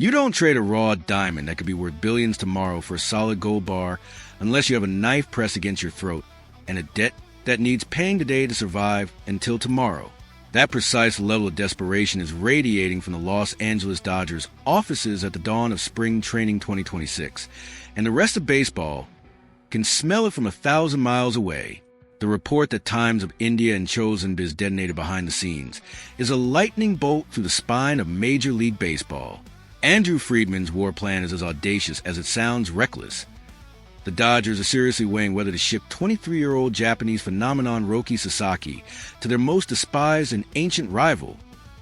You don't trade a raw diamond that could be worth billions tomorrow for a solid gold bar unless you have a knife pressed against your throat and a debt that needs paying today to survive until tomorrow. That precise level of desperation is radiating from the Los Angeles Dodgers offices at the dawn of spring training 2026, and the rest of baseball can smell it from 1,000 miles away. The report that Times of India and Chosen Biz detonated behind the scenes is a lightning bolt through the spine of Major League Baseball. Andrew Friedman's war plan is as audacious as it sounds reckless. The Dodgers are seriously weighing whether to ship 23-year-old Japanese phenomenon Roki Sasaki to their most despised and ancient rival,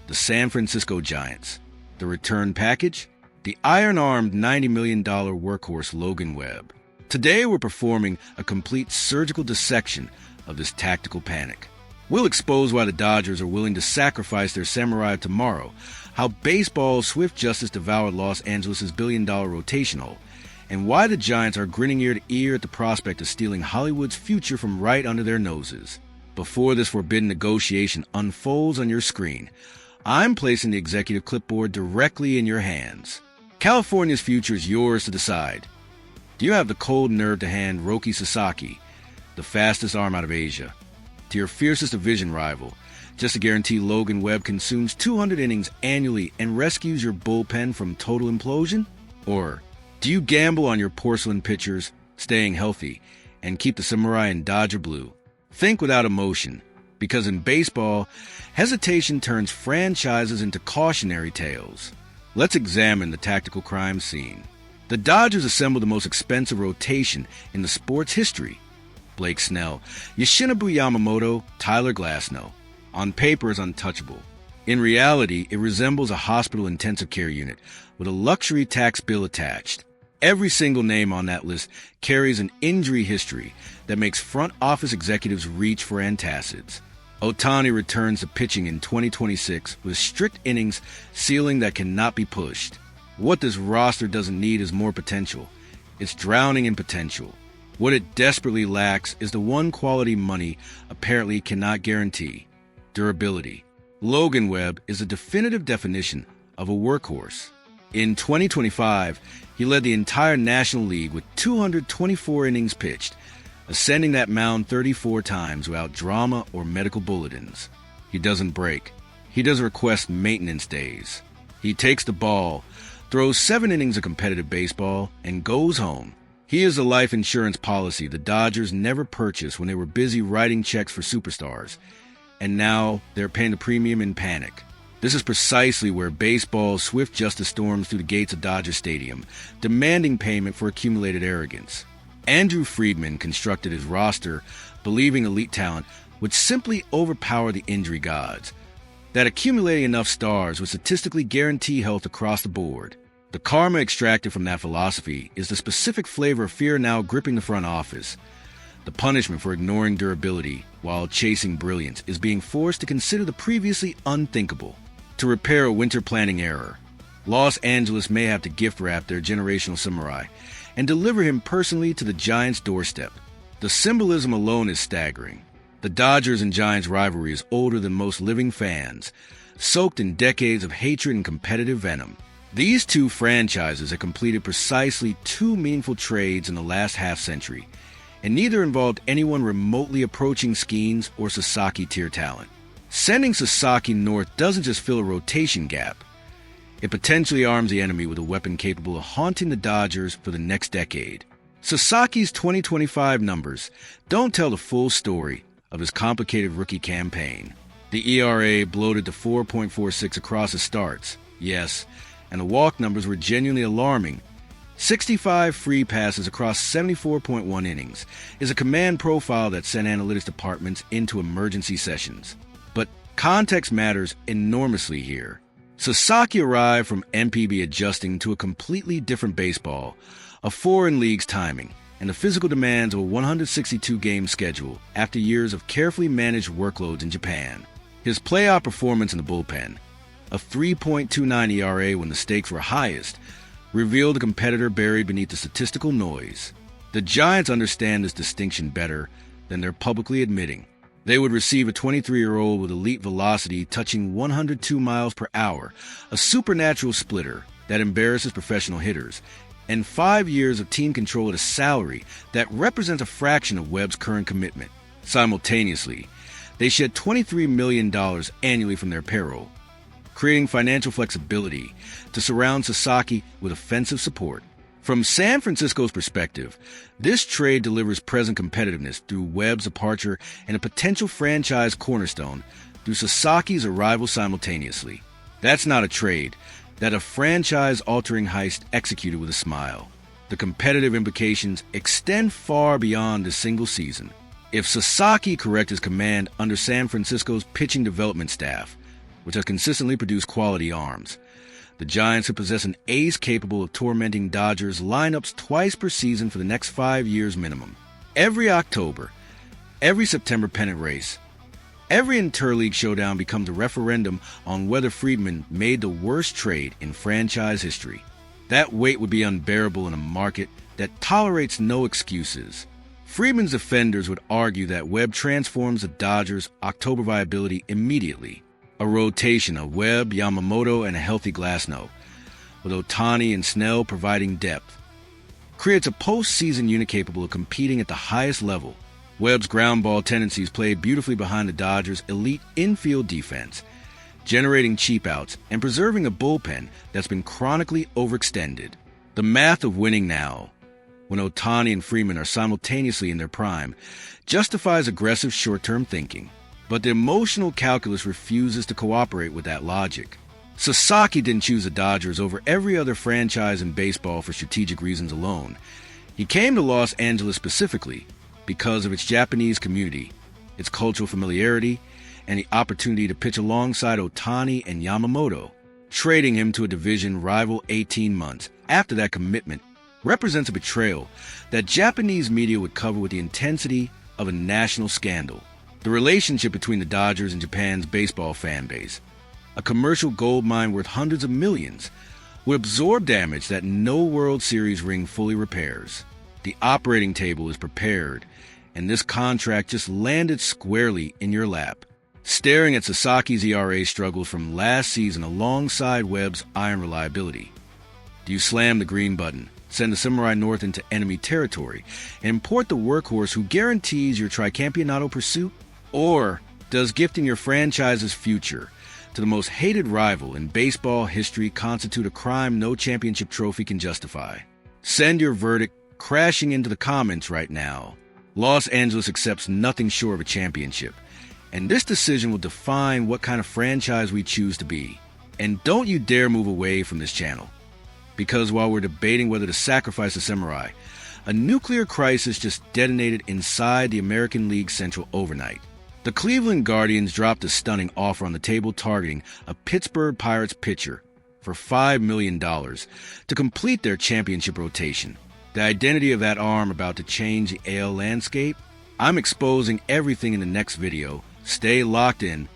the San Francisco Giants. The return package? The iron-armed $90 million workhorse Logan Webb. Today we're performing a complete surgical dissection of this tactical panic. We'll expose why the Dodgers are willing to sacrifice their samurai tomorrow, how baseball's swift justice devoured Los Angeles' billion-dollar rotational, and why the Giants are grinning ear to ear at the prospect of stealing Hollywood's future from right under their noses. Before this forbidden negotiation unfolds on your screen, I'm placing the executive clipboard directly in your hands. California's future is yours to decide. Do you have the cold nerve to hand Roki Sasaki, the fastest arm out of Asia, to your fiercest division rival, just to guarantee Logan Webb consumes 200 innings annually and rescues your bullpen from total implosion? Or do you gamble on your porcelain pitchers staying healthy and keep the samurai in Dodger blue? Think without emotion, because in baseball, hesitation turns franchises into cautionary tales. Let's examine the tactical crime scene. The Dodgers assembled the most expensive rotation in the sport's history. Blake Snell, Yoshinobu Yamamoto, Tyler Glasnow. On paper is untouchable. In reality, it resembles a hospital intensive care unit with a luxury tax bill attached. Every single name on that list carries an injury history that makes front office executives reach for antacids. Ohtani returns to pitching in 2026 with strict innings ceiling that cannot be pushed. What this roster doesn't need is more potential. It's drowning in potential. What it desperately lacks is the one quality money apparently cannot guarantee: durability. Logan Webb is a definitive definition of a workhorse. In 2025, he led the entire National League with 224 innings pitched, ascending that mound 34 times without drama or medical bulletins. He doesn't break. He doesn't request maintenance days. He takes the ball, throws 7 innings of competitive baseball, and goes home. He is the life insurance policy the Dodgers never purchased when they were busy writing checks for superstars, and now they're paying the premium in panic. This is precisely where baseball's swift justice storms through the gates of Dodger Stadium, demanding payment for accumulated arrogance. Andrew Friedman constructed his roster believing elite talent would simply overpower the injury gods, that accumulating enough stars would statistically guarantee health across the board. The karma extracted from that philosophy is the specific flavor of fear now gripping the front office. The punishment for ignoring durability while chasing brilliance is being forced to consider the previously unthinkable. To repair a winter planning error, Los Angeles may have to gift wrap their generational samurai and deliver him personally to the Giants' doorstep. The symbolism alone is staggering. The Dodgers and Giants rivalry is older than most living fans, soaked in decades of hatred and competitive venom. These two franchises have completed precisely 2 meaningful trades in the last half-century, and neither involved anyone remotely approaching Skeens or Sasaki-tier talent. Sending Sasaki north doesn't just fill a rotation gap. It potentially arms the enemy with a weapon capable of haunting the Dodgers for the next decade. Sasaki's 2025 numbers don't tell the full story of his complicated rookie campaign. The ERA bloated to 4.46 across his starts, yes, and the walk numbers were genuinely alarming. 65 free passes across 74.1 innings is a command profile that sent analytics departments into emergency sessions. But context matters enormously here. Sasaki arrived from MPB adjusting to a completely different baseball, a foreign league's timing, and the physical demands of a 162-game schedule after years of carefully managed workloads in Japan. His playoff performance in the bullpen, a 3.29 ERA when the stakes were highest, revealed a competitor buried beneath the statistical noise. The Giants understand this distinction better than they're publicly admitting. They would receive a 23-year-old with elite velocity touching 102 miles per hour, a supernatural splitter, that embarrasses professional hitters, and 5 years of team control at a salary that represents a fraction of Webb's current commitment. Simultaneously, they shed $23 million annually from their payroll, creating financial flexibility to surround Sasaki with offensive support. From San Francisco's perspective, this trade delivers present competitiveness through Webb's departure and a potential franchise cornerstone through Sasaki's arrival simultaneously. That's not a trade. That's a franchise-altering heist executed with a smile. The competitive implications extend far beyond the single season. If Sasaki corrects his command under San Francisco's pitching development staff, which has consistently produced quality arms, the Giants could possess an ace capable of tormenting Dodgers lineups twice per season for the next 5 years minimum. Every October, every September pennant race, every interleague showdown becomes a referendum on whether Friedman made the worst trade in franchise history. That weight would be unbearable in a market that tolerates no excuses. Friedman's defenders would argue that Webb transforms the Dodgers' October viability immediately. A rotation of Webb, Yamamoto, and a healthy Glasnow, with Ohtani and Snell providing depth, creates a postseason unit capable of competing at the highest level. Webb's ground ball tendencies played beautifully behind the Dodgers' elite infield defense, generating cheap outs and preserving a bullpen that's been chronically overextended. The math of winning now, when Ohtani and Freeman are simultaneously in their prime, justifies aggressive short-term thinking. But the emotional calculus refuses to cooperate with that logic. Sasaki didn't choose the Dodgers over every other franchise in baseball for strategic reasons alone. He came to Los Angeles specifically because of its Japanese community, its cultural familiarity, and the opportunity to pitch alongside Ohtani and Yamamoto. Trading him to a division rival 18 months after that commitment represents a betrayal that Japanese media would cover with the intensity of a national scandal. The relationship between the Dodgers and Japan's baseball fan base, a commercial goldmine worth hundreds of millions, would absorb damage that no World Series ring fully repairs. The operating table is prepared, and this contract just landed squarely in your lap. Staring at Sasaki's ERA struggles from last season alongside Webb's iron reliability. Do you slam the green button, send the Samurai North into enemy territory, and import the workhorse who guarantees your tricampeonato pursuit? Or does gifting your franchise's future to the most hated rival in baseball history constitute a crime no championship trophy can justify? Send your verdict crashing into the comments right now. Los Angeles accepts nothing short of a championship, and this decision will define what kind of franchise we choose to be. And don't you dare move away from this channel, because while we're debating whether to sacrifice the Samurai, a nuclear crisis just detonated inside the American League Central overnight. The Cleveland Guardians dropped a stunning offer on the table targeting a Pittsburgh Pirates pitcher for $5 million to complete their championship rotation. The identity of that arm about to change the AL landscape? I'm exposing everything in the next video. Stay locked in.